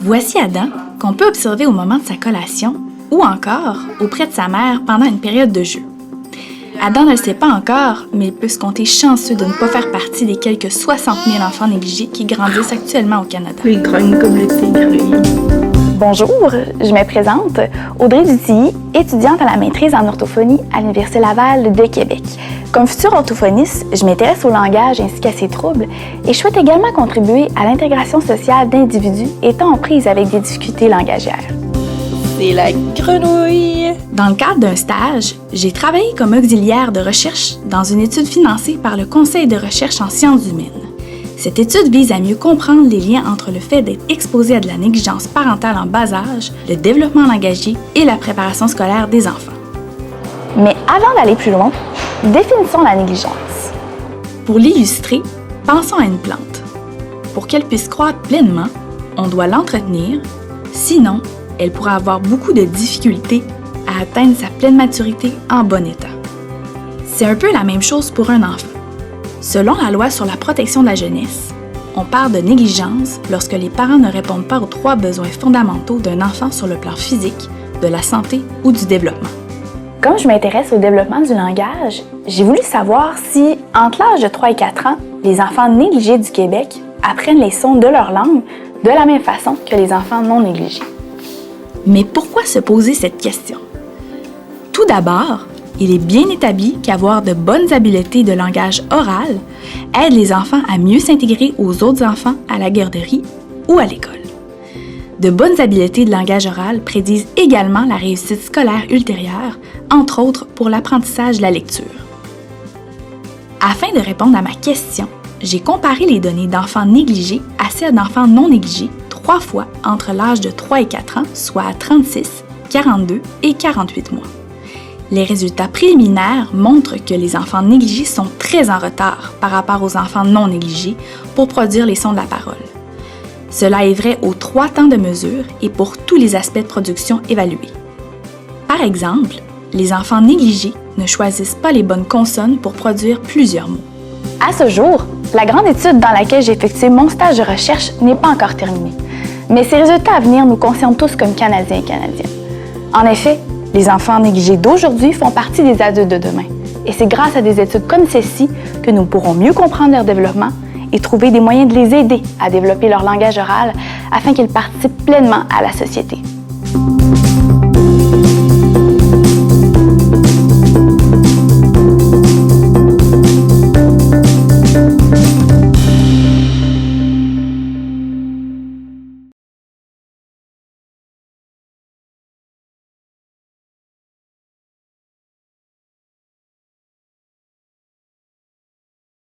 Voici Adam, qu'on peut observer au moment de sa collation ou encore auprès de sa mère pendant une période de jeu. Adam ne le sait pas encore, mais il peut se compter chanceux de ne pas faire partie des quelques 60 000 enfants négligés qui grandissent actuellement au Canada. Il grogne comme le tigre, lui. Bonjour, je me présente, Audrey Dutilly, étudiante à la maîtrise en orthophonie à l'Université Laval de Québec. Comme future orthophoniste, je m'intéresse au langage ainsi qu'à ses troubles et je souhaite également contribuer à l'intégration sociale d'individus étant en prise avec des difficultés langagières. C'est la grenouille! Dans le cadre d'un stage, j'ai travaillé comme auxiliaire de recherche dans une étude financée par le Conseil de recherche en sciences humaines. Cette étude vise à mieux comprendre les liens entre le fait d'être exposé à de la négligence parentale en bas âge, le développement langagier et la préparation scolaire des enfants. Mais avant d'aller plus loin, définissons la négligence. Pour l'illustrer, pensons à une plante. Pour qu'elle puisse croître pleinement, on doit l'entretenir, sinon, elle pourra avoir beaucoup de difficultés à atteindre sa pleine maturité en bon état. C'est un peu la même chose pour un enfant. Selon la loi sur la protection de la jeunesse, on parle de négligence lorsque les parents ne répondent pas aux 3 besoins fondamentaux d'un enfant sur le plan physique, de la santé ou du développement. Comme je m'intéresse au développement du langage, j'ai voulu savoir si, entre l'âge de 3 et 4 ans, les enfants négligés du Québec apprennent les sons de leur langue de la même façon que les enfants non négligés. Mais pourquoi se poser cette question? Tout d'abord, il est bien établi qu'avoir de bonnes habiletés de langage oral aide les enfants à mieux s'intégrer aux autres enfants à la garderie ou à l'école. De bonnes habiletés de langage oral prédisent également la réussite scolaire ultérieure, entre autres pour l'apprentissage de la lecture. Afin de répondre à ma question, j'ai comparé les données d'enfants négligés à celles d'enfants non négligés 3 fois entre l'âge de 3 et 4 ans, soit à 36, 42 et 48 mois. Les résultats préliminaires montrent que les enfants négligés sont très en retard par rapport aux enfants non négligés pour produire les sons de la parole. Cela est vrai aux 3 temps de mesure et pour tous les aspects de production évalués. Par exemple, les enfants négligés ne choisissent pas les bonnes consonnes pour produire plusieurs mots. À ce jour, la grande étude dans laquelle j'ai effectué mon stage de recherche n'est pas encore terminée. Mais ces résultats à venir nous concernent tous comme Canadiens et Canadiennes. En effet, les enfants négligés d'aujourd'hui font partie des adultes de demain. Et c'est grâce à des études comme celle-ci que nous pourrons mieux comprendre leur développement et trouver des moyens de les aider à développer leur langage oral afin qu'ils participent pleinement à la société.